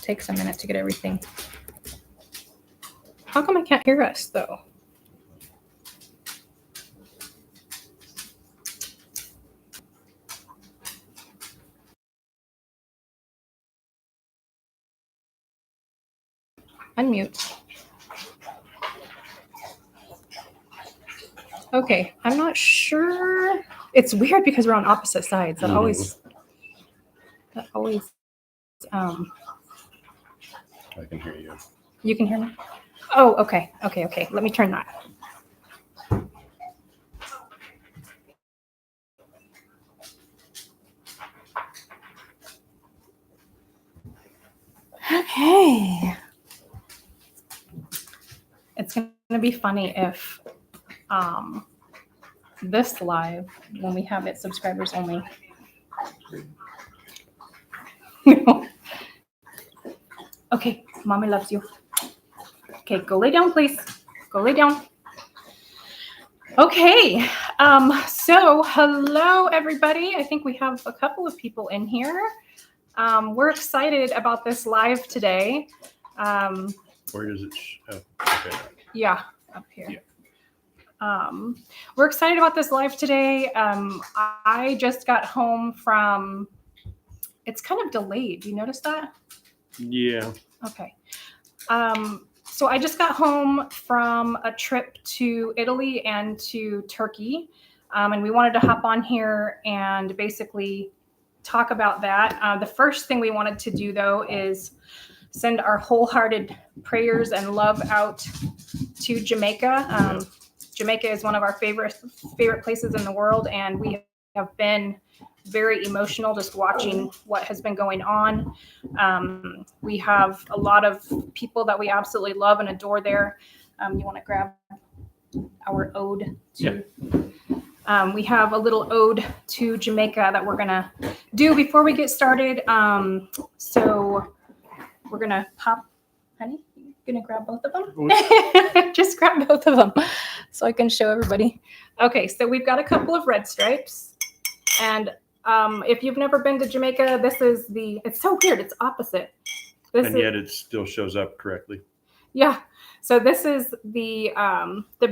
just takes a minute to get everything. How come I can't hear us though? Unmute. Okay, I'm not sure. It's weird because we're on opposite sides. That always I can hear you. You can hear me? Oh, okay. Let me turn that. Okay. It's going to be funny if this live, when we have it subscribers only. Okay, mommy loves you. Okay, go lay down, please. Go lay down. Okay, so hello, everybody. I think we have a couple of people in here. We're excited about this live today. Where does it show? Okay. Yeah, up here. Yeah. We're excited about this live today. I just got home from, it's kind of delayed. Do you notice that? Yeah. Okay. So I just got home from a trip to Italy and to Turkey. And we wanted to hop on here and basically talk about that. The first thing we wanted to do though is send our wholehearted prayers and love out to Jamaica. Jamaica is one of our favorite places in the world, and we have been very emotional just watching what has been going on. We have a lot of people that we absolutely love and adore there. You want to grab our ode to? Yeah. We have a little ode to Jamaica that we're gonna do before we get started. So we're gonna pop, honey. Gonna grab both of them? Just grab both of them so I can show everybody. Okay, so we've got a couple of red stripes. And if you've never been to Jamaica, this is it's so weird, it's opposite. Yet it still shows up correctly. Yeah, so this is the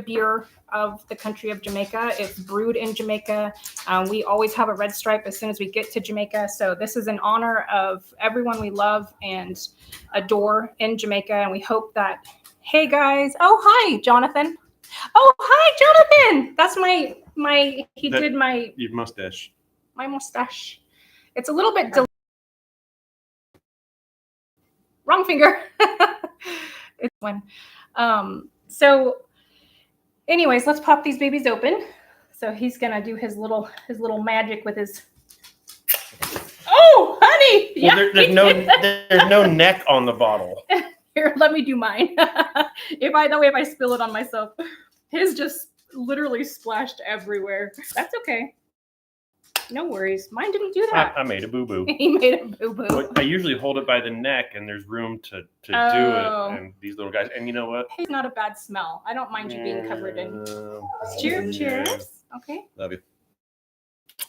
beer of the country of Jamaica. It's brewed in Jamaica. We always have a red stripe as soon as we get to Jamaica. So this is in honor of everyone we love and adore in Jamaica. And we hope that, hey guys, oh, hi, Jonathan. Oh, hi, Jonathan. That's your mustache. My mustache. It's a little bit wrong finger. It's one. So anyways, let's pop these babies open. So he's gonna do his little magic with his. Oh, honey! Well, yeah, there's no neck on the bottle. Here, let me do mine. If I spill it on myself, his just literally splashed everywhere. That's okay. No worries. Mine didn't do that. I made a boo-boo. He made a boo-boo. I usually hold it by the neck, and there's room to do it. And these little guys. And you know what? It's not a bad smell. I don't mind you being covered in. Cheers. Okay. Love you.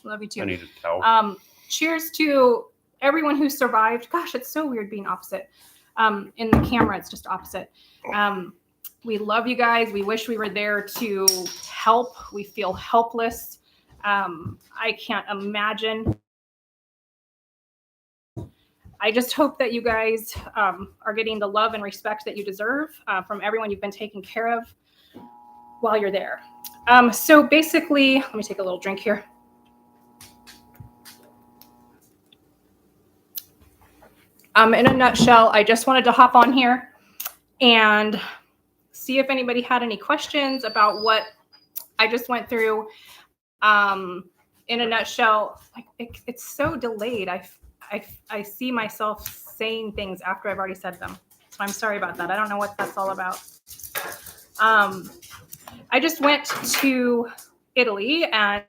Love you too. I need a towel. Cheers to everyone who survived. Gosh, it's so weird being opposite. In the camera, it's just opposite. We love you guys. We wish we were there to help. We feel helpless. I can't imagine. I just hope that you guys are getting the love and respect that you deserve from everyone you've been taking care of while you're there. So basically, let me take a little drink here. In a nutshell, I just wanted to hop on here and see if anybody had any questions about what I just went through. In a nutshell, it's so delayed. I see myself saying things after I've already said them. So I'm sorry about that. I don't know what that's all about. I just went to Italy and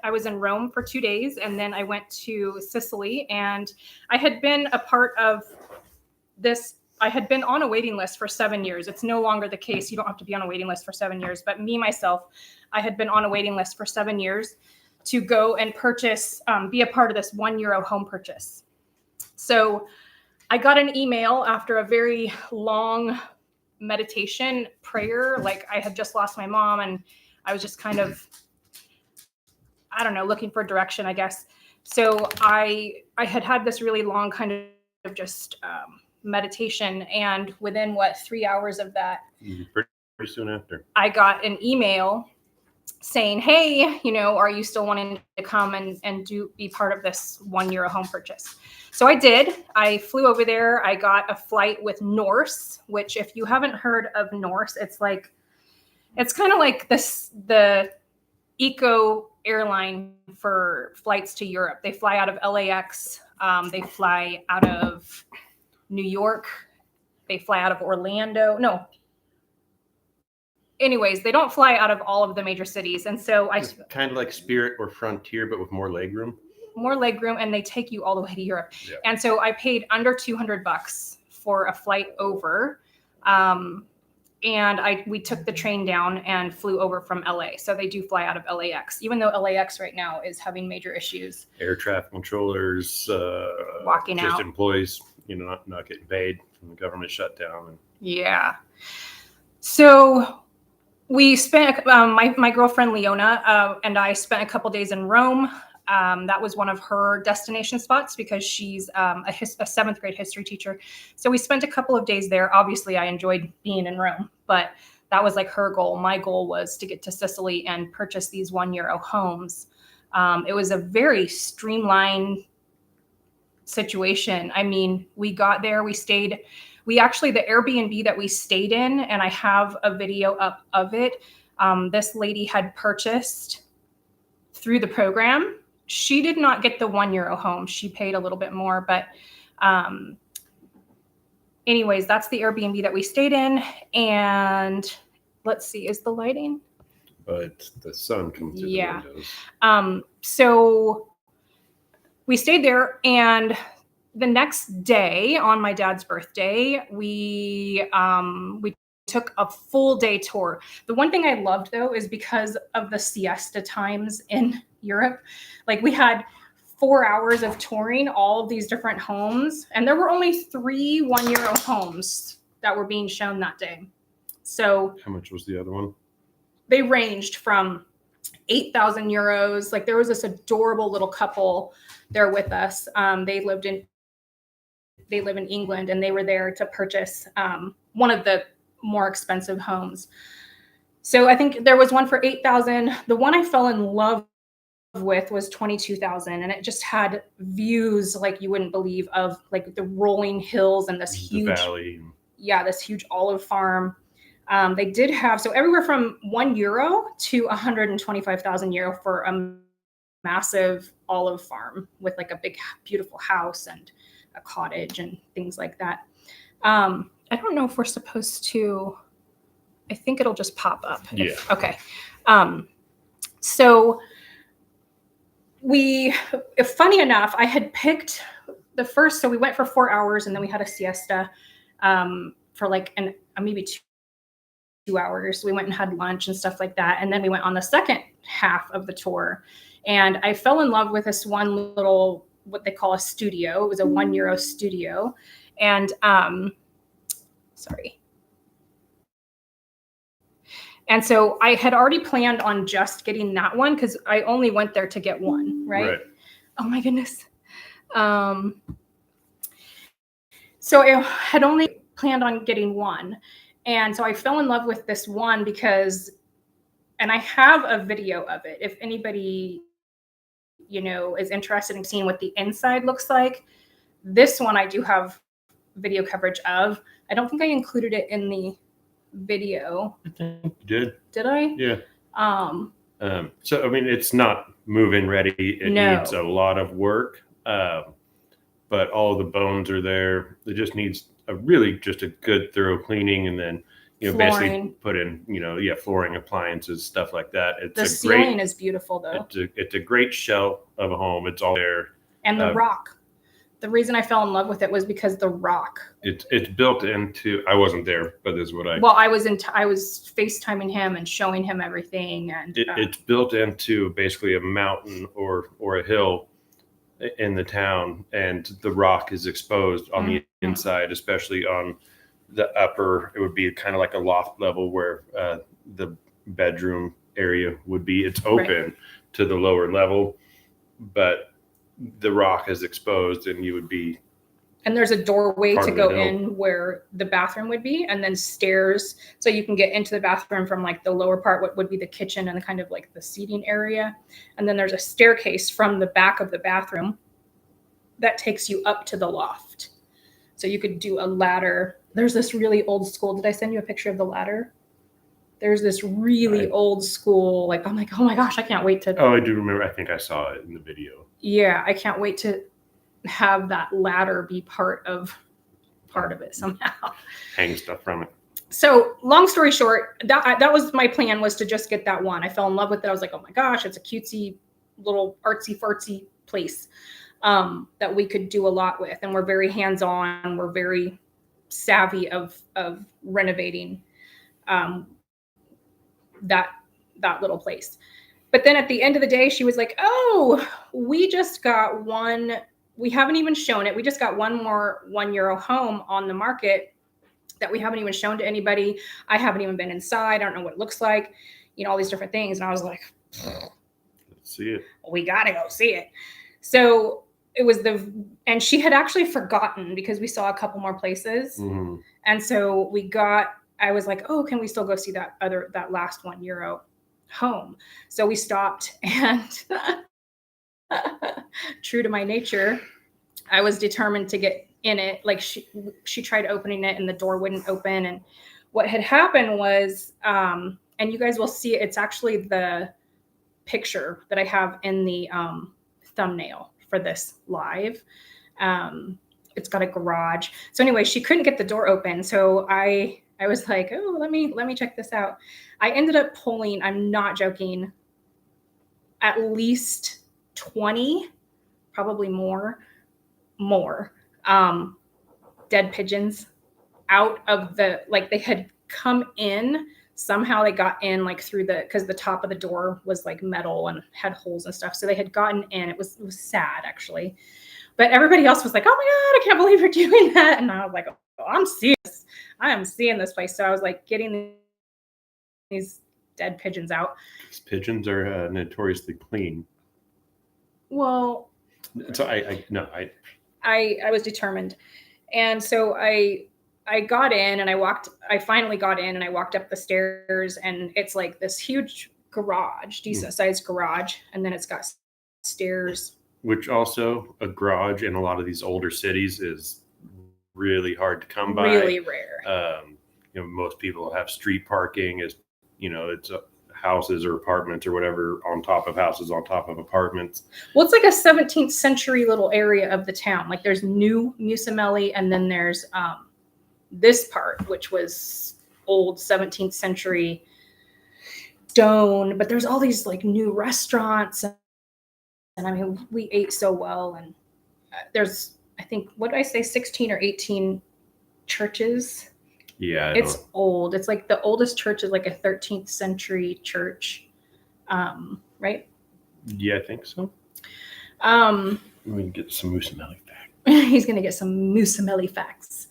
I was in Rome for 2 days, and then I went to Sicily, and I had been a part of this. I had been on a waiting list for 7 years. It's no longer the case. You don't have to be on a waiting list for 7 years. But myself, I had been on a waiting list for 7 years to go and purchase, be a part of this €1 home purchase. So I got an email after a very long meditation prayer. Like I had just lost my mom and I was just kind of, I don't know, looking for direction, I guess. So I had this really long kind of just meditation, and within 3 hours of that, pretty soon after, I got an email saying, hey, are you still wanting to come and be part of this €1 home purchase? So I did. I flew over there. I got a flight with Norse, which if you haven't heard of Norse, it's kind of like the eco airline for flights to Europe. They fly out of LAX. They fly out of New York. They fly out of Orlando. No. Anyways, they don't fly out of all of the major cities. And so it's kind of like Spirit or Frontier, but with more legroom. More legroom, and they take you all the way to Europe. Yeah. And so I paid under $200 for a flight over. And we took the train down and flew over from LA. So they do fly out of LAX, even though LAX right now is having major issues. Air traffic controllers, walking just out. Employees, not getting paid from the government shutdown. Yeah. So we spent, my girlfriend Leona and I spent a couple days in Rome. That was one of her destination spots because she's a seventh grade history teacher. So we spent a couple of days there. Obviously, I enjoyed being in Rome, but that was like her goal. My goal was to get to Sicily and purchase these €1 homes. It was a very streamlined situation. I mean, we got there, we stayed. The Airbnb that we stayed in, and I have a video up of it. This lady had purchased through the program. She did not get the €1 home. She paid a little bit more, but anyways, that's the Airbnb that we stayed in. And let's see, is the lighting? But the sun comes through the windows. So we stayed there, and the next day on my dad's birthday, we took a full day tour. The one thing I loved though is because of the siesta times in Europe, like we had 4 hours of touring all of these different homes, and there were only 3 €1 homes that were being shown that day. So how much was the other one? They ranged from €8,000. Like there was this adorable little couple there with us. They live in England, and they were there to purchase one of the more expensive homes. So I think there was one for $8,000. The one I fell in love with was $22,000, and it just had views like you wouldn't believe of like the rolling hills and this huge valley. Yeah, this huge olive farm. They did have everywhere from €1 to €125,000 for a massive olive farm with like a big, beautiful house and a cottage and things like that. I don't know if we're supposed to. I think it'll just pop up. Yeah. Okay. So funny enough, I had picked the first. So we went for 4 hours, and then we had a siesta for like maybe 2 hours. We went and had lunch and stuff like that, and then we went on the second half of the tour. And I fell in love with this one little, what they call a studio. It was a €1 studio. And sorry. And so I had already planned on just getting that one because I only went there to get one, right? Oh my goodness. So I had only planned on getting one. And so I fell in love with this one and I have a video of it. If anybody, is interested in seeing what the inside looks like, this one I do have video coverage of. I don't think I included it in the video. I think you did. Did I? Yeah. So, I mean, it's not move-in ready. It needs a lot of work, but all the bones are there. It just needs just a good thorough cleaning, and then, basically put in, flooring, appliances, stuff like that. The ceiling is beautiful though. It's a great shell of a home. It's all there. And the rock. The reason I fell in love with it was because the rock. It's built into. I wasn't there, but this is what I. Well, I was FaceTiming him and showing him everything, and it's built into basically a mountain or a hill, in the town, and the rock is exposed on the inside, especially on the upper. It would be kind of like a loft level where the bedroom area would be. It's open to the lower level, but the rock is exposed, and you would be. And there's a doorway to go in where the bathroom would be, and then stairs so you can get into the bathroom from like the lower part, what would be the kitchen and the kind of like the seating area. And then there's a staircase from the back of the bathroom that takes you up to the loft. So you could do a ladder. There's this really old school. Did I send you a picture of the ladder? There's this really old school, like, I'm like, oh my gosh, I can't wait to. Oh, I do remember. I think I saw it in the video. Yeah, I can't wait to have that ladder be part of it somehow. Hang stuff from it. So long story short, that was my plan, was to just get that one. I fell in love with it. I was like, oh my gosh, it's a cutesy little artsy fartsy place that we could do a lot with. And we're very hands-on. We're very savvy of renovating that little place. But then at the end of the day, she was like, oh, we just got one. We haven't even shown it. We just got one more €1 home on the market that we haven't even shown to anybody. I haven't even been inside. I don't know what it looks like, all these different things. And I was like, let's see it. We got to go see it. So it was and she had actually forgotten because we saw a couple more places. Mm-hmm. And so I was like, oh, can we still go see that last €1 home? So we stopped, and true to my nature, I was determined to get in it. Like she tried opening it and the door wouldn't open. And what had happened was, and you guys will see it, it's actually the picture that I have in the thumbnail for this live. It's got a garage. So anyway, she couldn't get the door open. So I was like, oh, let me check this out. I ended up pulling, I'm not joking, at least 20, probably more dead pigeons out of they had come in. Somehow they got in through because the top of the door was like metal and had holes and stuff. So they had gotten in. It was sad, actually. But everybody else was like, oh my God, I can't believe you're doing that. And I was like, oh, I'm seeing this. I am seeing this place. So I was like getting these dead pigeons out. These pigeons are notoriously clean. Well, so I was determined. And so I got in and I finally got in and I walked up the stairs, and it's like this huge garage, decent sized garage. And then it's got stairs. Which also, a garage in a lot of these older cities is really hard to come by. Really rare. Most people have street parking, it's houses or apartments or whatever on top of houses on top of apartments. Well, it's like a 17th century little area of the town. Like there's new Mussomeli, and then there's this part, which was old 17th century stone, but there's all these like new restaurants. And I mean, we ate so well. And there's, I think, what did I say, 16 or 18 churches? Yeah. It's old. It's like the oldest church is like a 13th century church. Right? Yeah, I think so. We can get some Mussomeli facts. He's going to get some Mussomeli facts.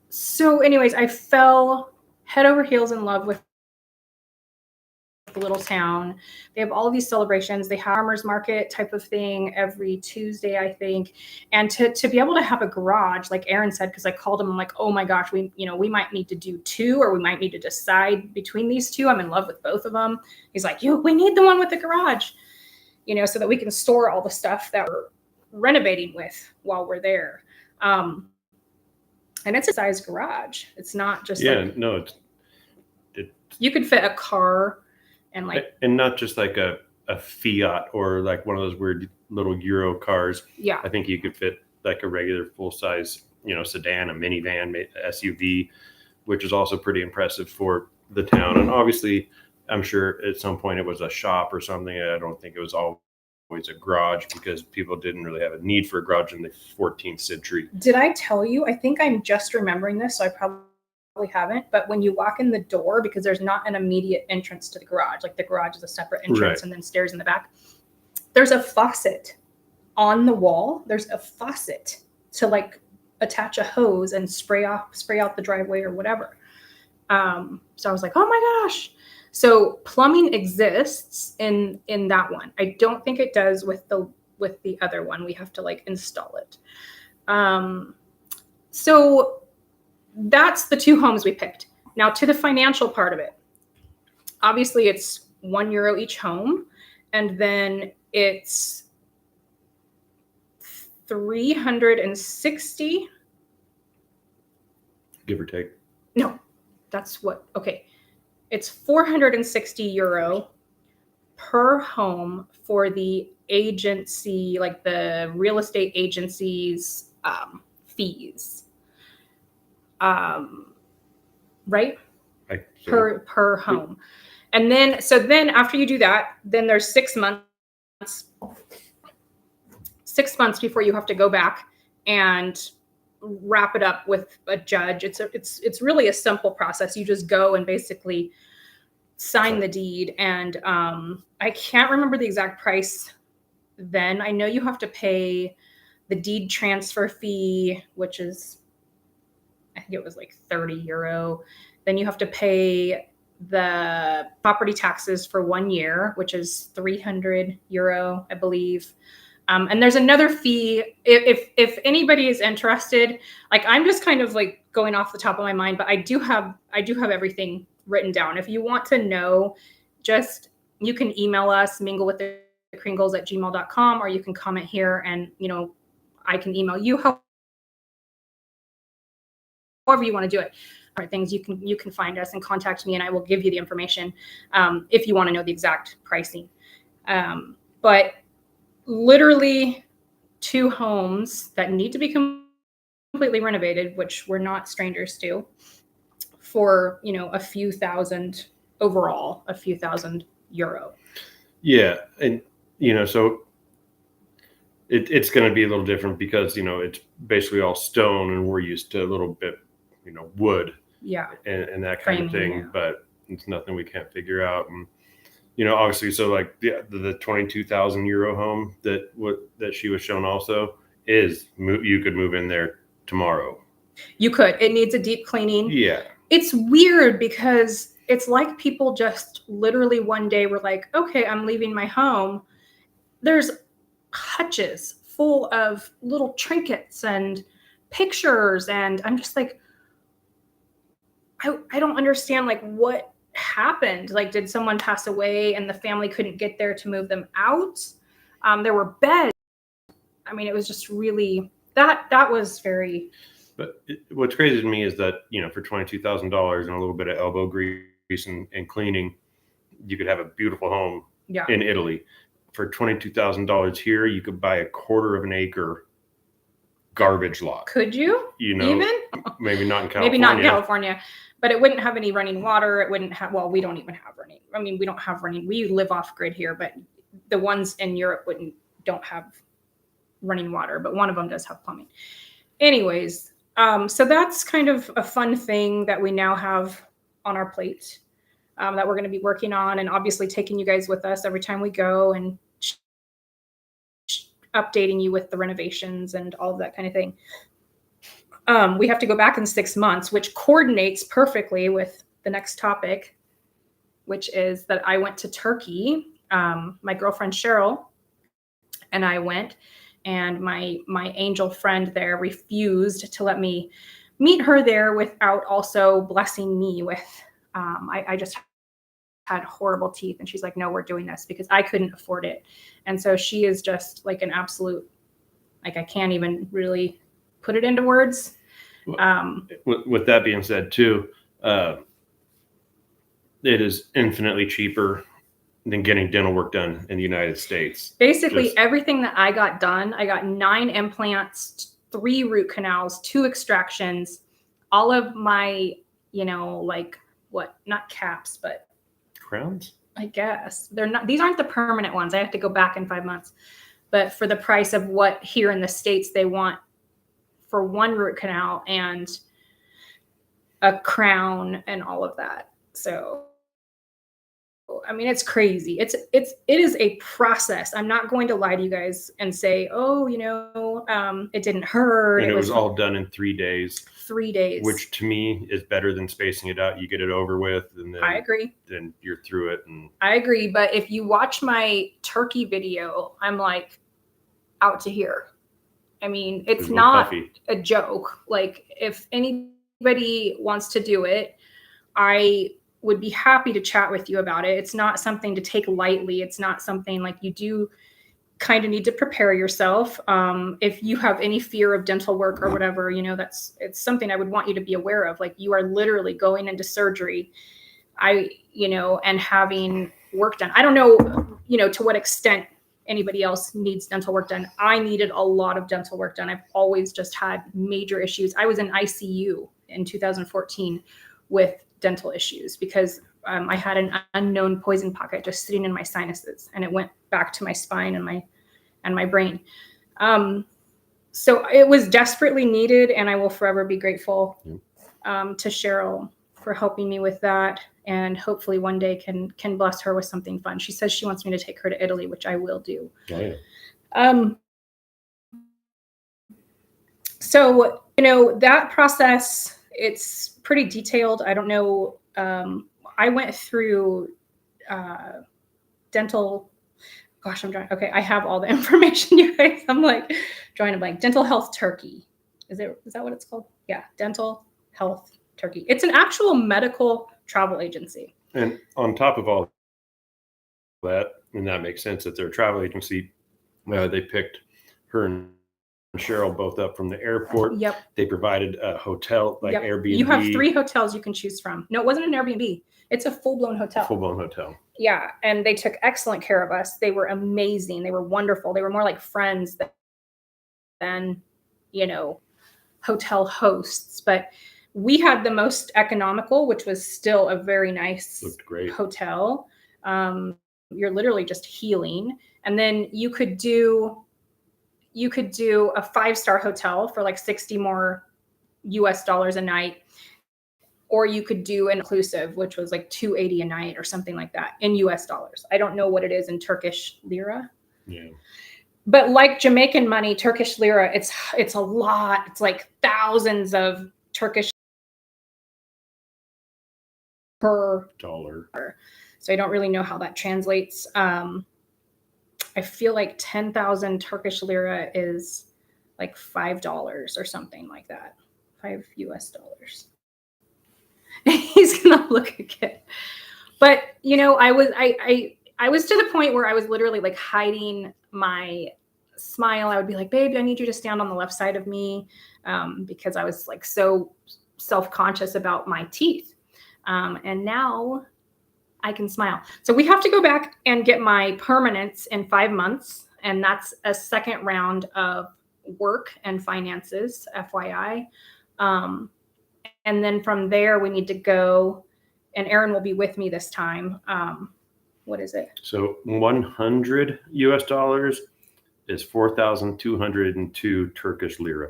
So anyways, I fell head over heels in love with the little town. They have all of these celebrations. They have farmers market type of thing every Tuesday, I think. And to be able to have a garage, like Aaron said, because I called him, I'm like, oh my gosh, we might need to do two, or we might need to decide between these two. I'm in love with both of them. He's like, we need the one with the garage, so that we can store all the stuff that we're renovating with while we're there. And it's a size garage. It's not just you could fit a car and not just like a Fiat or like one of those weird little Euro cars. Yeah. I think you could fit like a regular full size, sedan, a minivan, SUV, which is also pretty impressive for the town. And obviously, I'm sure at some point it was a shop or something. I don't think it was always a garage, because people didn't really have a need for a garage in the 14th century. Did I tell you? I think I'm just remembering this, so I probably haven't, but when you walk in the door, because there's not an immediate entrance to the garage, like the garage is a separate entrance, right, and then stairs in the back, there's a faucet on the wall, there's a faucet to like attach a hose and spray out the driveway or whatever. So I was like, oh my gosh. So plumbing exists in that one. I don't think it does with the other one. We have to like install it. So that's the 2 homes we picked. Now to the financial part of it. Obviously it's €1 each home, and then it's 360, give or take. no, that's what, okay. It's €460 per home for the agency, like the real estate agency's fees. Right? Per home. And then, so then after you do that, then there's 6 months. 6 months before you have to go back and wrap it up with a judge. It's really a simple process. You just go and basically sign the deed. And I can't remember the exact price then. I know you have to pay the deed transfer fee, which is, I think it was like €30. Then you have to pay the property taxes for 1 year, which is €300, I believe. And there's another fee if anybody is interested. Like, I'm just kind of like going off the top of my mind, but I do have everything written down. If you want to know, just, you can email us, minglewiththekringles@gmail.com, or you can comment here and, I can email you, however you want to do it. All right, things you can find us and contact me, and I will give you the information if you want to know the exact pricing. But literally 2 homes that need to be completely renovated, which we're not strangers to, for a few thousand overall, a few thousand euro. Yeah, and so it's going to be a little different because it's basically all stone, and we're used to a little bit wood, and that kind of thing. Yeah. But it's nothing we can't figure out. And obviously, so like the €22,000 home that she was shown also is you could move in there tomorrow. You could. It needs a deep cleaning. Yeah. It's weird because it's like people just literally one day were like, okay, I'm leaving my home. There's hutches full of little trinkets and pictures, and I'm just like, I don't understand, like, what happened. Like, did someone pass away and the family couldn't get there to move them out? There were beds. I mean, it was just really, that was very. But what's crazy to me is that for $22,000 and a little bit of elbow grease and cleaning, you could have a beautiful home in Italy. For $22,000 here, you could buy a 1/4 of an acre garbage lot. Could you? Even? Maybe not in California. Maybe not in California, but it wouldn't have any running water. It wouldn't have, well, we don't even have running. I mean, we don't have running. We live off grid here, but the ones in Europe don't have running water, but one of them does have plumbing. Anyways, so that's kind of a fun thing that we now have on our plate, that we're going to be working on, and obviously taking you guys with us every time we go and updating you with the renovations and all of that kind of thing. We have to go back in 6 months, which coordinates perfectly with the next topic, which is that I went to Turkey. My girlfriend Cheryl and I went, and my angel friend there refused to let me meet her there without also blessing me with, I just had horrible teeth, and she's like, no, we're doing this, because I couldn't afford it. And so she is just like an absolute, like, I can't even really put it into words. With that being said too, it is infinitely cheaper than getting dental work done in the United States. Basically everything that I got done, I got 9 implants, 3 root canals, 2 extractions, all of my, like, what, not caps, but crowns, I guess. They're not, these aren't the permanent ones. I have to go back in 5 months. But for the price of what here in the States they want for 1 root canal and a crown and all of that. So I mean, it's crazy. It is a process. I'm not going to lie to you guys and say, oh, it didn't hurt. And it was all done in 3 days. 3 days. Which to me is better than spacing it out. You get it over with, and then I agree. Then you're through it. And I agree. But if you watch my turkey video, I'm like out to here. I mean, it's not a joke. Like, if anybody wants to do it, I would be happy to chat with you about it. It's not something to take lightly. It's not something like you do kind of need to prepare yourself. If you have any fear of dental work or whatever, it's something I would want you to be aware of. Like, you are literally going into surgery, and having work done. I don't know, to what extent anybody else needs dental work done. I needed a lot of dental work done. I've always just had major issues. I was in ICU in 2014 with dental issues because I had an unknown poison pocket just sitting in my sinuses, and it went back to my spine and my brain. So it was desperately needed, and I will forever be grateful to Cheryl for helping me with that, and hopefully one day can bless her with something fun. She says she wants me to take her to Italy, which I will do. Oh, yeah. So, that process, it's pretty detailed. I don't know. I went through dental. Gosh, okay, I have all the information, you guys. I'm like drawing a blank. Dental Health Turkey. Is that what it's called? Yeah, Dental Health Turkey. It's an actual medical travel agency. And on top of all that, and that makes sense that they're a travel agency, they picked her and Cheryl both up from the airport. Yep. They provided a hotel, like Airbnb. You have 3 hotels you can choose from. No, it wasn't an Airbnb. It's a full-blown hotel. Full-blown hotel. Yeah, and they took excellent care of us. They were amazing. They were wonderful. They were more like friends than, hotel hosts. But we had the most economical, which was still a very nice hotel. You're literally just healing. And then you could do a 5-star hotel for like $60 more US dollars a night. Or you could do an inclusive, which was like $280 a night or something like that in US dollars. I don't know what it is in Turkish lira. Yeah. But like Jamaican money, Turkish lira, it's a lot. It's like thousands of Turkish per dollar. So I don't really know how that translates. I feel like 10,000 Turkish lira is like $5 or something like that. $5 US. He's gonna look again. But I was to the point where I was literally like hiding my smile. I would be like, babe, I need you to stand on the left side of me, because I was like so self-conscious about my teeth. And now I can smile. So we have to go back and get my permanence in 5 months. And that's a second round of work and finances, FYI. And then from there, we need to go, and Aaron will be with me this time. What is it? So 100 US dollars is 4,202 Turkish lira.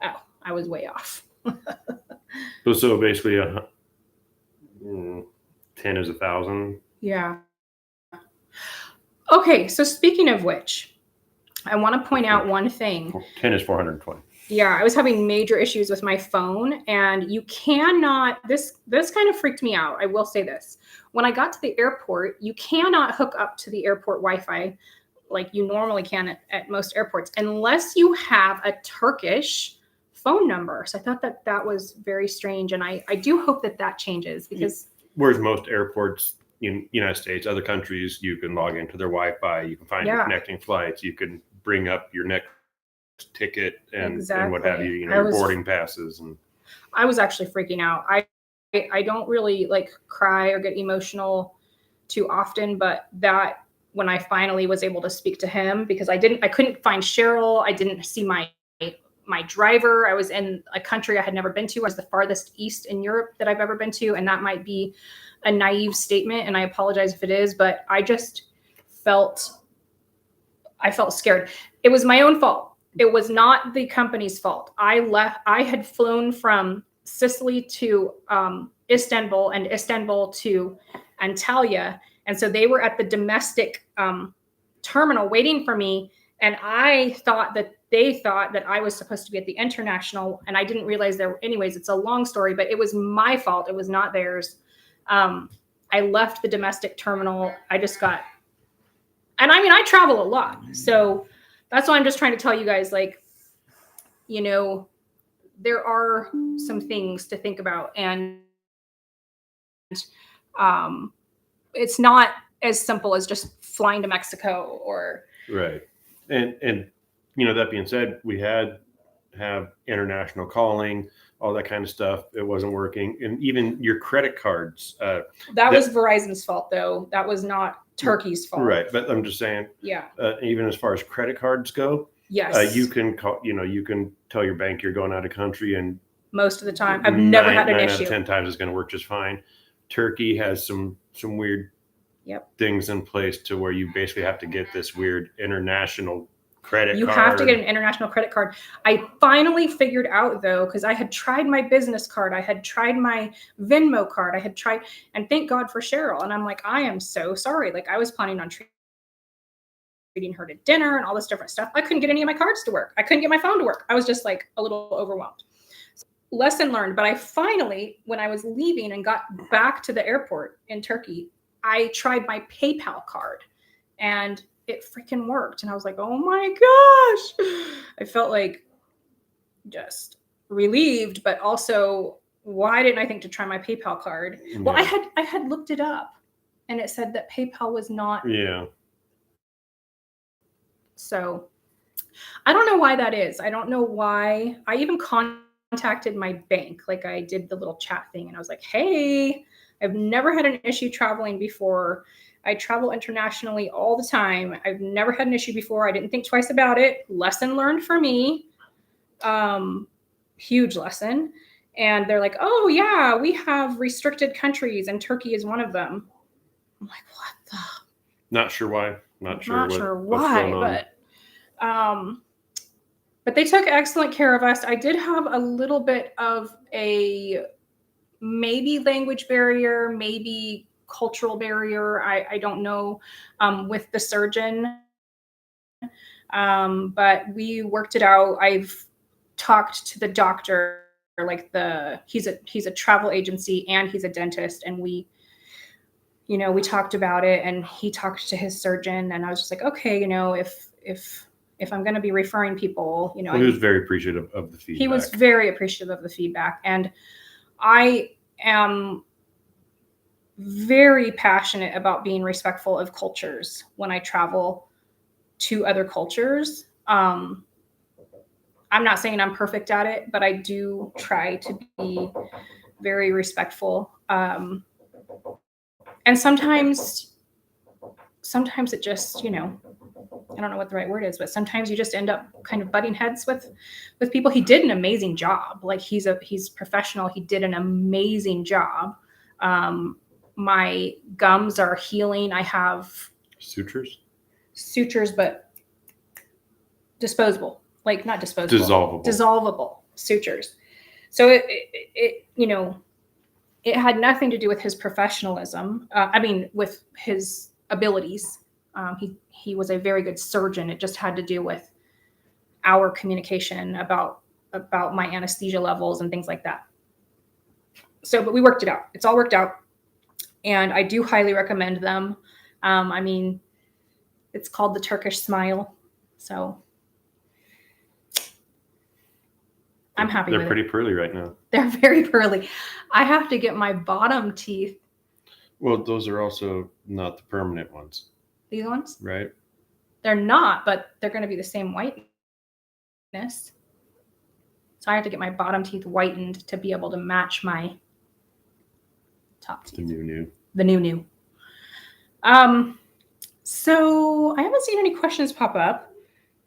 Oh, I was way off. So basically 10 is 1,000. Yeah. Okay. So speaking of which, I want to point out one thing. 10 is 420. Yeah, I was having major issues with my phone, and you cannot, this kind of freaked me out. I will say this. When I got to the airport, you cannot hook up to the airport Wi-Fi like you normally can at most airports unless you have a Turkish phone number. So I thought that was very strange. And I do hope that changes, because whereas most airports in United States, other countries, you can log into their Wi-Fi, you can find your connecting flights, you can bring up your next ticket and what have you, your boarding passes. And I was actually freaking out. I don't really like cry or get emotional too often, but that when I finally was able to speak to him, because I couldn't find Cheryl. I didn't see my driver. I was in a country I had never been to. I was the farthest east in Europe that I've ever been to. And that might be a naive statement, and I apologize if it is, but I felt scared. It was my own fault. It was not the company's fault. I had flown from Sicily to Istanbul and Istanbul to Antalya, And so they were at the domestic terminal waiting for me. And I thought that they thought that I was supposed to be at the international, and I didn't realize there were, anyways, it's a long story, but it was my fault. It was not theirs. I left the domestic terminal. I just got, and I mean, I travel a lot. So that's why I'm just trying to tell you guys, like, you know, there are some things to think about, and it's not as simple as just flying to Mexico or. Right. And you know, that being said, we have international calling, all that kind of stuff. It wasn't working. And even your credit cards. That was Verizon's fault, though. That was not Turkey's fault. Right. But I'm just saying, yeah. Even as far as credit cards go, yes, you can call, you know, you can tell your bank you're going out of country, and most of the time, I've never had an issue. 9 out of 10 times it's going to work just fine. Turkey has some weird things in place to where you basically have to get this weird international credit card. You have to get an international credit card. I finally figured out, though, because I had tried my business card. I had tried my Venmo card. I had tried, and thank God for Cheryl. And I'm like, I am so sorry. Like, I was planning on treating her to dinner and all this different stuff. I couldn't get any of my cards to work. I couldn't get my phone to work. I was just like a little overwhelmed. So, lesson learned. But I finally, when I was leaving and got back to the airport in Turkey, I tried my PayPal card, and it freaking worked. And I was like, oh my gosh. I felt like just relieved, but also, why didn't I think to try my PayPal card? Yeah. Well, I had looked it up, and it said that PayPal was not. Yeah. So I don't know why that is. I don't know why. I even contacted my bank. Like, I did the little chat thing, and I was like, hey, I've never had an issue traveling before. I travel internationally all the time. I've never had an issue before. I didn't think twice about it. Lesson learned for me. Huge lesson. And they're like, oh yeah, we have restricted countries, and Turkey is one of them. I'm like, what the? Not sure why. Not sure why, but they took excellent care of us. I did have a little bit of a maybe language barrier, maybe cultural barrier. I don't know, with the surgeon. But we worked it out. I've talked to the doctor, like he's a travel agency and he's a dentist. And we talked about it, and he talked to his surgeon, and I was just like, okay, if I'm going to be referring people, he was very appreciative of the feedback. He was very appreciative of the feedback. And I am very passionate about being respectful of cultures when I travel to other cultures. I'm not saying I'm perfect at it, but I do try to be very respectful. And sometimes it just, I don't know what the right word is, but sometimes you just end up kind of butting heads with people. He did an amazing job. Like, he's professional. He did an amazing job. My gums are healing. I have sutures, but disposable, like not disposable, dissolvable sutures. So it had nothing to do with his professionalism. With his abilities. He was a very good surgeon. It just had to do with our communication about my anesthesia levels and things like that. So, but we worked it out. It's all worked out. And I do highly recommend them. It's called the Turkish Smile. So I'm happy with it. They're pretty pearly right now. They're very pearly. I have to get my bottom teeth. Well, those are also not the permanent ones. These ones? Right. They're not, but they're going to be the same whiteness. So I have to get my bottom teeth whitened to be able to match my top teeth. The new. So I haven't seen any questions pop up.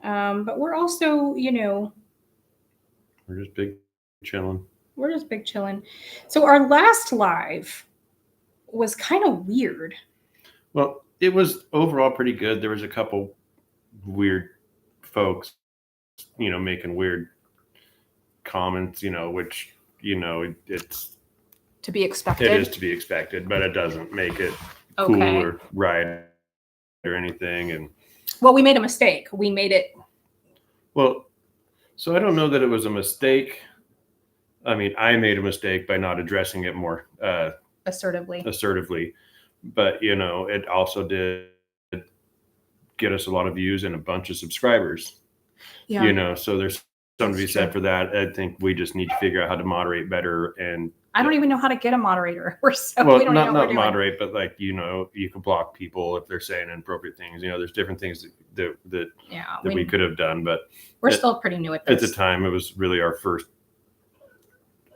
But we're also, we're just big chilling. So our last live was kind of weird. Well, it was overall pretty good. There was a couple weird folks, making weird comments, which, it's to be expected. It is to be expected, but it doesn't make it cool or right or anything. And well, we made a mistake. We made it. Well, so I don't know that it was a mistake. I mean, I made a mistake by not addressing it more assertively, but it also did get us a lot of views and a bunch of subscribers. Yeah. So there's something to be said for that. I think we just need to figure out how to moderate better. And I don't even know how to get a moderator. We don't not moderate, but like you can block people if they're saying inappropriate things. There's different things that we could have done, but we're still pretty new at this. At the time, it was really our first.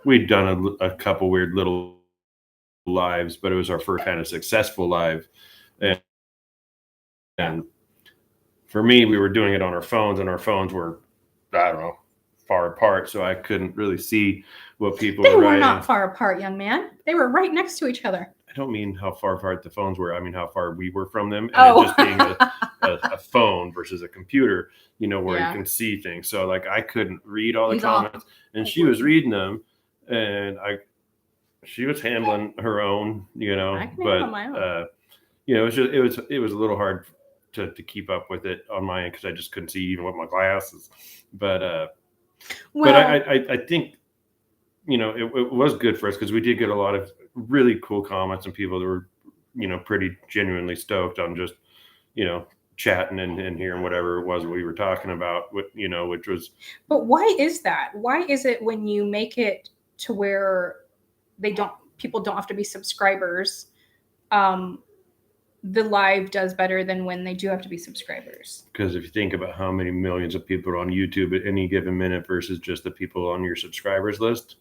We'd done a couple weird little lives, but it was our first kind of successful live, and for me, we were doing it on our phones, and our phones were, I don't know, far apart, so I couldn't really see what people were writing. They were not far apart, young man. They were right next to each other. I don't mean how far apart the phones were. I mean how far we were from them. And it just being a phone versus a computer, where you can see things. So like I couldn't read all the comments, and she was reading them, and she was handling her own, I can handle my own. It was a little hard to keep up with it on my end because I just couldn't see even with my glasses. But I think it was good for us because we did get a lot of really cool comments and people that were pretty genuinely stoked on just chatting and hearing whatever it was we were talking about, which was. But why is that? Why is it when you make it to where people don't have to be subscribers, the live does better than when they do have to be subscribers? Because if you think about how many millions of people are on YouTube at any given minute versus just the people on your subscribers list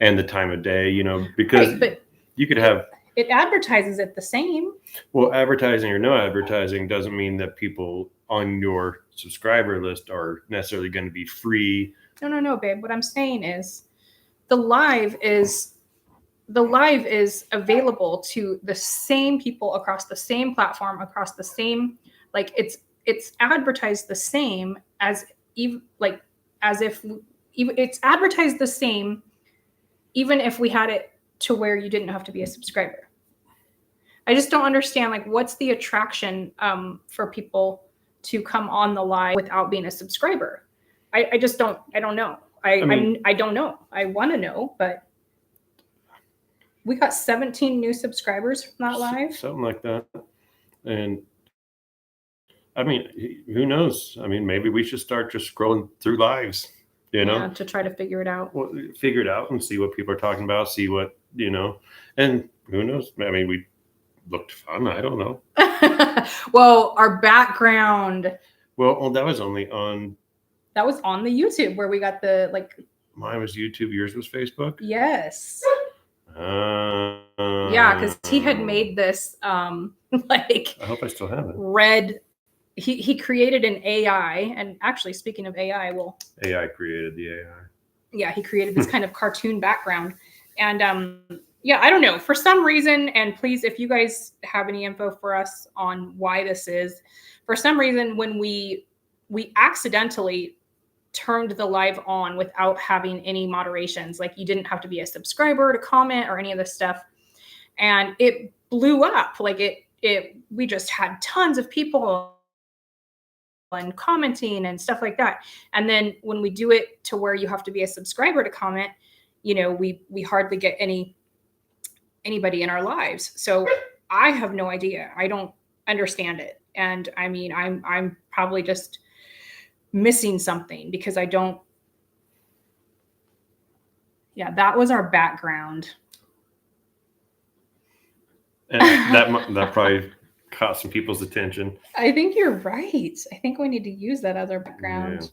and the time of day, because but you could have. It advertises it the same. Well, advertising or no advertising doesn't mean that people on your subscriber list are necessarily going to be free. No, babe. What I'm saying is the live is available to the same people across the same platform, across the same, like it's advertised the same as if it's advertised the same, even if we had it to where you didn't have to be a subscriber. I just don't understand, like, what's the attraction for people to come on the live without being a subscriber? I don't know. I don't know. I want to know, but we got 17 new subscribers from that live. Something like that. And I mean, who knows? I mean, maybe we should start just scrolling through lives, to try to figure it out. Well, figure it out and see what people are talking about, see what, and who knows? I mean, we looked fun. I don't know. Well, our background. Well, that was only on. That was on the YouTube where we got the Mine was YouTube. Yours was Facebook. Yes. Yeah, because he had made this I hope I still have it. Red. He created an AI, and actually, speaking of AI, AI created the AI. Yeah, he created this kind of cartoon background, and I don't know, for some reason, and please, if you guys have any info for us on why this is, for some reason, when we accidentally turned the live on without having any moderations, like you didn't have to be a subscriber to comment or any of this stuff, and it blew up. Like we just had tons of people and commenting and stuff like that. And then when we do it to where you have to be a subscriber to comment, we hardly get anybody in our lives. So I have no idea. I don't understand it. And I mean, I'm probably just missing something because I don't. Yeah, that was our background. And that probably caught some people's attention. I think you're right. I think we need to use that as our background. Yeah.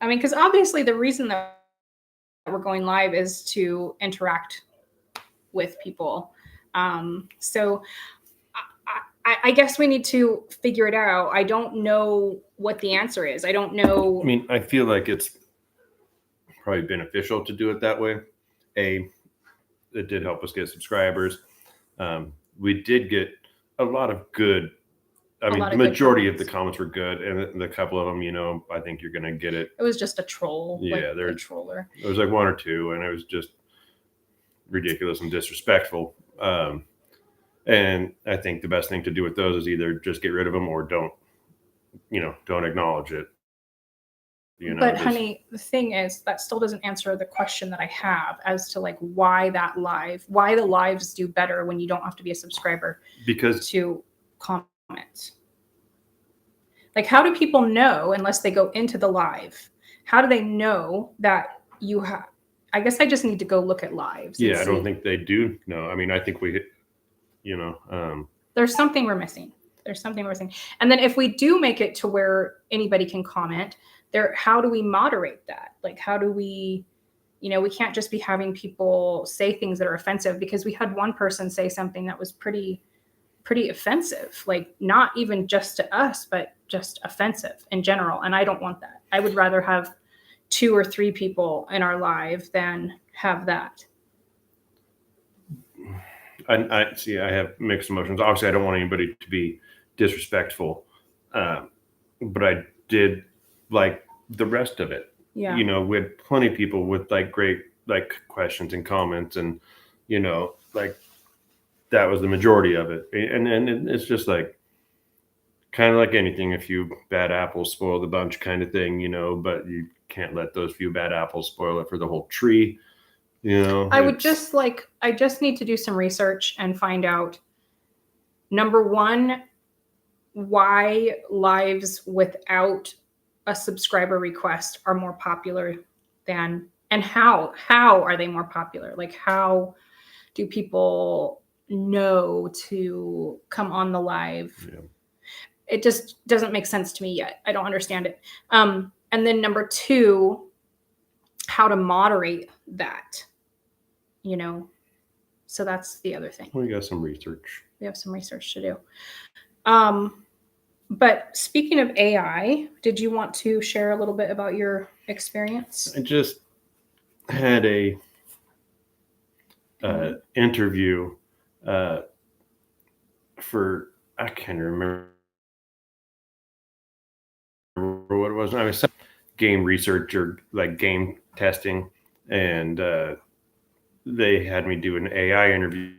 I mean, because obviously the reason that we're going live is to interact with people. So I guess we need to figure it out. I don't know what the answer is. I don't know. I mean, I feel like it's probably beneficial to do it that way. It did help us get subscribers. We did get a lot of good. I mean, the majority of the comments were good, and the couple of them, I think you're going to get it. It was just a troll. Yeah, they're a troller. There was like one or two, and it was just ridiculous and disrespectful. And I think the best thing to do with those is either just get rid of them or don't acknowledge it. But honey, the thing is that still doesn't answer the question that I have as to like why the lives do better when you don't have to be a subscriber to comment. Like, how do people know unless they go into the live? How do they know that you have? I guess I just need to go look at lives. Yeah, I don't think they do know. I mean, I think there's something we're missing. And then if we do make it to where anybody can comment, how do we moderate that? Like, how do we, we can't just be having people say things that are offensive, because we had one person say something that was pretty offensive, like not even just to us, but just offensive in general. And I don't want that. I would rather have 2 or 3 people in our live than have that. I see. I have mixed emotions. Obviously, I don't want anybody to be disrespectful, but I did like the rest of it. Yeah. We had plenty of people with like great like questions and comments, and like that was the majority of it. And it's just like kind of like anything, a few bad apples spoil the bunch kind of thing, but you can't let those few bad apples spoil it for the whole tree. I just need to do some research and find out, number one, why lives without a subscriber request are more popular than, and how are they more popular? Like, how do people know to come on the live? Yeah. It just doesn't make sense to me yet. I don't understand it. And then number 2, how to moderate that, so that's the other thing. We got some research. We have some research to do. But speaking of AI, did you want to share a little bit about your experience? I just had a interview for, I can't remember what it was. I was game research or like game testing, and they had me do an AI interview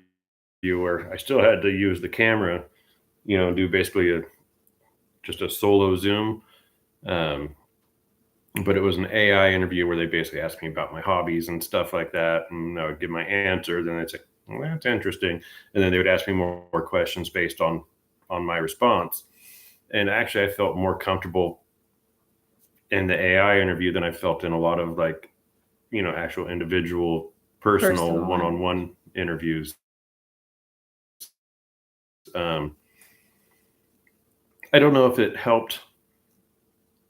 where I still had to use the camera, do basically just a solo Zoom. But it was an AI interview where they basically asked me about my hobbies and stuff like that, and I would give my answer. Then they'd say, well, that's interesting. And then they would ask me more questions based on my response. And actually, I felt more comfortable in the AI interview than I felt in a lot of like, actual individual personal one-on-one interviews. I don't know if it helped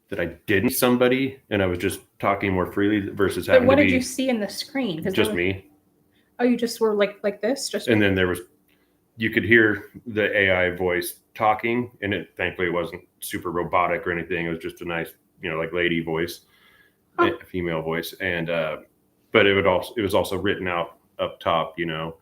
that I didn't see somebody and I was just talking more freely versus having. But what did you see in the screen? Just me. Oh, you just were like this, just. And then you could hear the AI voice talking, and it thankfully wasn't super robotic or anything. It was just a nice, like lady voice, a female voice, and but it was also written out up top, So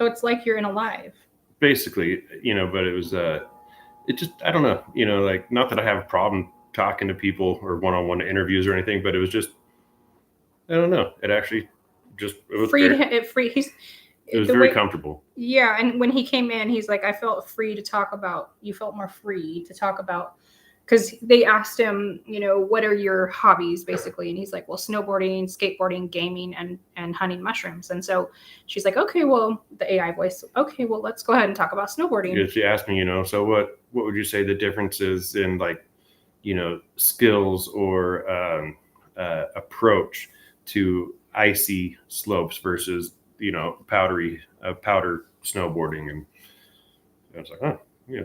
it's like you're in a live. Basically, but it was it just, I don't know, like, not that I have a problem talking to people or one-on-one interviews or anything, but it was just, I don't know. It actually just, it was very comfortable. Yeah. And when he came in, he's like, you felt more free to talk about, because they asked him, what are your hobbies basically? And he's like, well, snowboarding, skateboarding, gaming, and hunting mushrooms. And so she's like, okay, well, the AI voice, okay, well, let's go ahead and talk about snowboarding. Yeah, she asked me, so what would you say the difference is in like, skills or approach to icy slopes versus, powder snowboarding? And I was like, oh, yeah.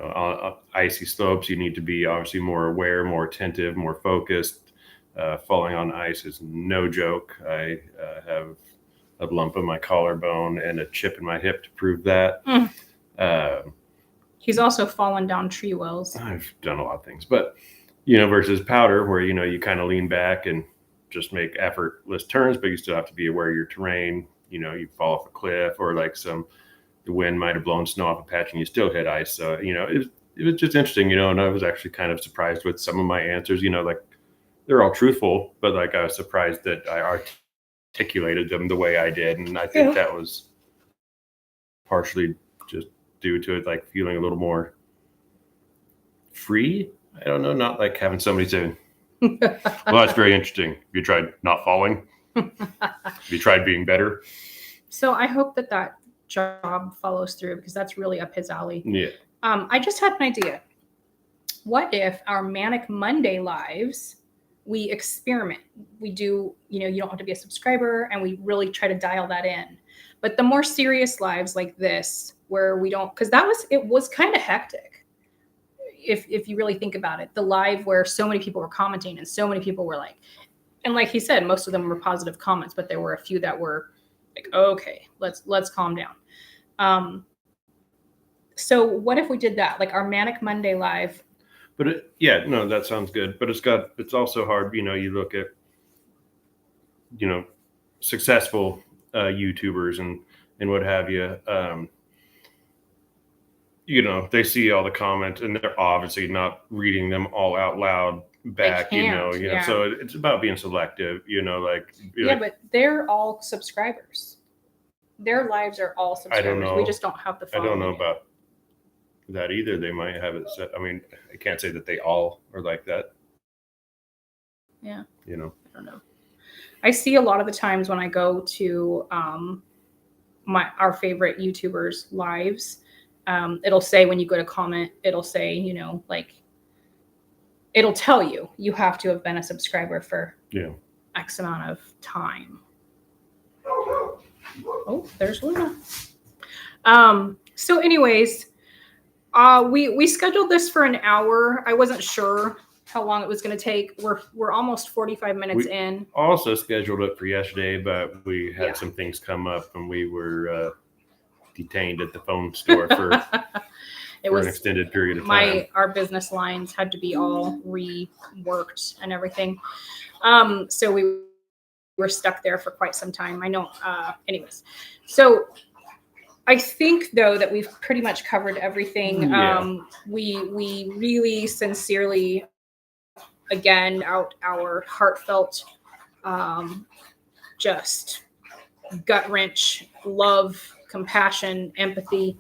On icy slopes, you need to be obviously more aware, more attentive, more focused. Falling on ice is no joke. I have a lump in my collarbone and a chip in my hip to prove that. He's also fallen down tree wells. I've done a lot of things, but versus powder, where you kind of lean back and just make effortless turns, but you still have to be aware of your terrain. You fall off a cliff, or like the wind might have blown snow off a patch and you still hit ice. So, it was just interesting, and I was actually kind of surprised with some of my answers, like they're all truthful, but like I was surprised that I articulated them the way I did. And I think that was partially just due to it, like feeling a little more free. I don't know, not like having somebody say, well, that's very interesting. Have you tried not falling? Have you tried being better? So I hope that job follows through, because that's really up his alley. Yeah. I just had an idea. What if our Manic Monday lives, we experiment? We do, you don't have to be a subscriber, and we really try to dial that in. But the more serious lives like this, where we don't, because it was kind of hectic. If you really think about it, the live where so many people were commenting and so many people were like, and like he said, most of them were positive comments, but there were a few that were like, okay, let's calm down. So what if we did that, like our Manic Monday live? But that sounds good. But it's also hard. You look at, successful YouTubers and what have you. They see all the comments and they're obviously not reading them all out loud back. Yeah. So it's about being selective. But they're all subscribers. Their lives are all subscribers. I don't know. We just don't have the following. I don't know about that either. They might have it set. I mean, I can't say that they all are like that. Yeah. I don't know. I see a lot of the times when I go to our favorite YouTubers' lives, it'll say, when you go to comment, it'll say, it'll tell you have to have been a subscriber for X amount of time. Oh, there's Luna. So anyways, we scheduled this for an hour. I wasn't sure how long it was going to take. We're almost 45 minutes in. Also scheduled it for yesterday, but we had some things come up and we were detained at the phone store for an extended period of time. Our business lines had to be all reworked and everything. So we were stuck there for quite some time. I know. Anyways, so I think, though, that we've pretty much covered everything. Yeah. We really sincerely, again, out our heartfelt, just gut wrench, love, compassion, empathy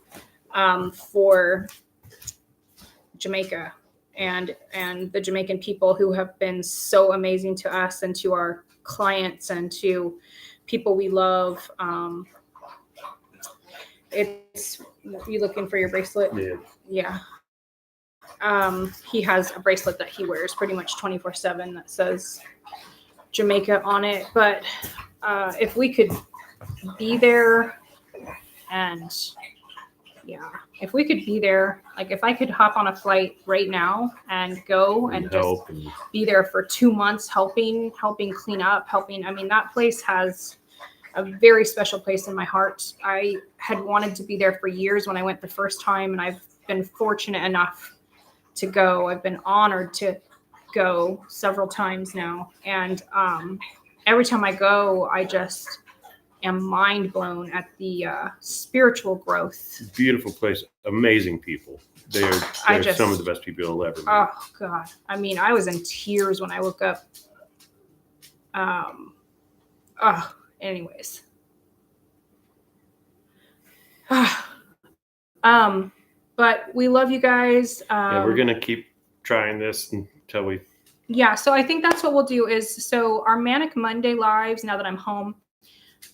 for Jamaica and the Jamaican people who have been so amazing to us and to our clients and to people we love. You looking for your bracelet? Yeah. He has a bracelet that he wears pretty much 24/7 that says Jamaica on it. But if we could be there, and if we could be there, like if I could hop on a flight right now and go and just be there for 2 months, helping clean up, I mean, that place has a very special place in my heart. I had wanted to be there for years when I went the first time, and I've been fortunate enough to go. I've been honored to go several times now. And every time I go, I just am mind blown at the spiritual growth. Beautiful place. Amazing people. They're some of the best people you'll ever meet. Oh, God. I mean, I was in tears when I woke up. Anyways. But we love you guys. We're going to keep trying this until we... Yeah, so I think that's what we'll do is, our Manic Monday lives, now that I'm home,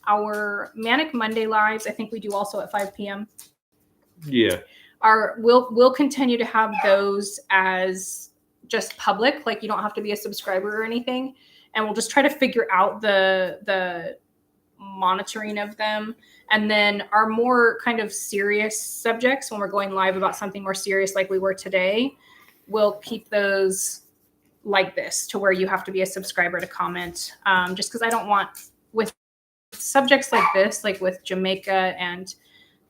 our Manic Monday lives, I think we do also at 5 p.m. Yeah. We'll continue to have those as just public, like you don't have to be a subscriber or anything. And we'll just try to figure out the monitoring of them. And then our more kind of serious subjects, when we're going live about something more serious like we were today, we'll keep those like this, to where you have to be a subscriber to comment. Just because I don't want, with subjects like this, like with Jamaica and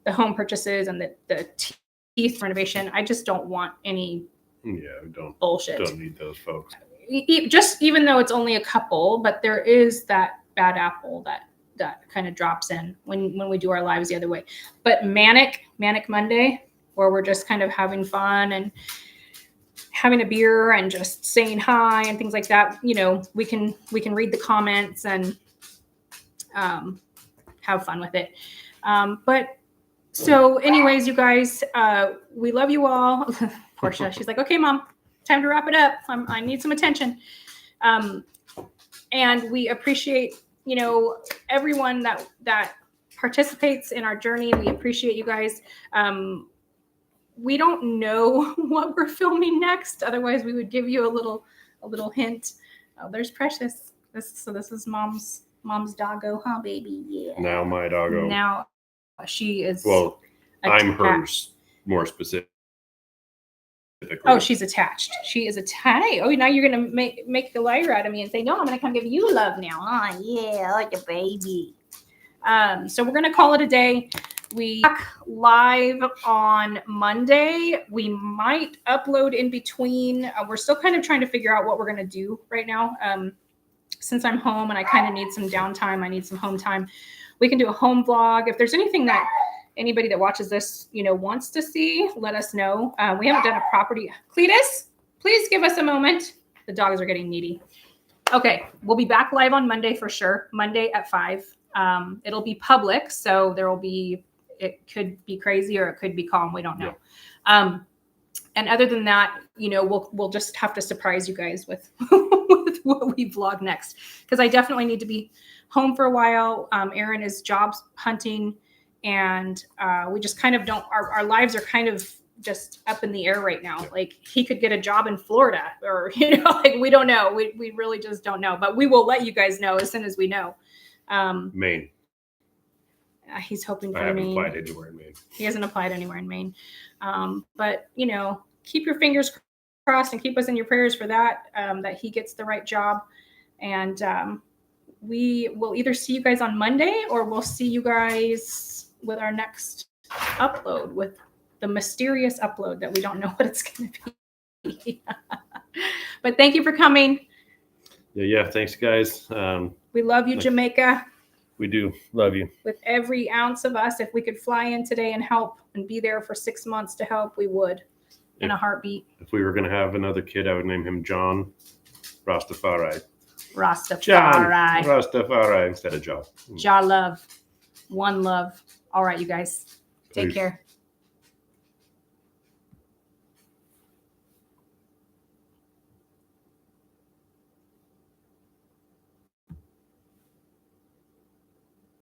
the home purchases and the teeth renovation, I just don't want any bullshit. Don't need those folks. Just even though it's only a couple, but there is that bad apple that kind of drops in when we do our lives the other way. But Manic Monday, where we're just kind of having fun and having a beer and just saying hi and things like that, we can read the comments and have fun with it. But So anyways, you guys, we love you all. Portia, she's like, okay, Mom, time to wrap it up. I need some attention. And we appreciate, everyone that participates in our journey. We appreciate you guys. We don't know what we're filming next. Otherwise, we would give you a little hint. Oh, there's Precious. This is mom's doggo, huh, baby? Yeah. Now my doggo. Now she is. Well, attached. I'm hers more specifically. Oh, she's attached. She is attached. Oh, now you're gonna make the liar out of me and say, no, I'm gonna come give you love now. Oh, yeah, like a baby. So we're gonna call it a day. We back live on Monday. We might upload in between. We're still kind of trying to figure out what we're gonna do right now. Since I'm home and I kind of need some downtime, I need some home time. We can do a home vlog. If there's anything that anybody that watches this, wants to see, let us know. We haven't done a property. Cletus, please give us a moment. The dogs are getting needy. Okay, we'll be back live on Monday for sure. Monday at 5. It'll be public, so it could be crazy or it could be calm. We don't know. Yeah. And other than that, we'll just have to surprise you guys with with what we vlog next, because I definitely need to be home for a while. Aaron is job hunting. And we just kind of don't, our lives are kind of just up in the air right now. Like he could get a job in Florida or, we don't know. We really just don't know, but we will let you guys know as soon as we know. Maine. He's hoping for I haven't Maine. applied anywhere in Maine. He hasn't applied anywhere in Maine. But, keep your fingers crossed and keep us in your prayers for that, that he gets the right job. And we will either see you guys on Monday or we'll see you guys with our next upload, with the mysterious upload that we don't know what it's going to be. But thank you for coming. Yeah. Thanks, guys. We love you, Jamaica. We do love you. With every ounce of us. If we could fly in today and help and be there for 6 months to help, we would in a heartbeat. If we were going to have another kid, I would name him John Rastafari. John Rastafari instead of John. Jah love. One love. All right, you guys. Take care.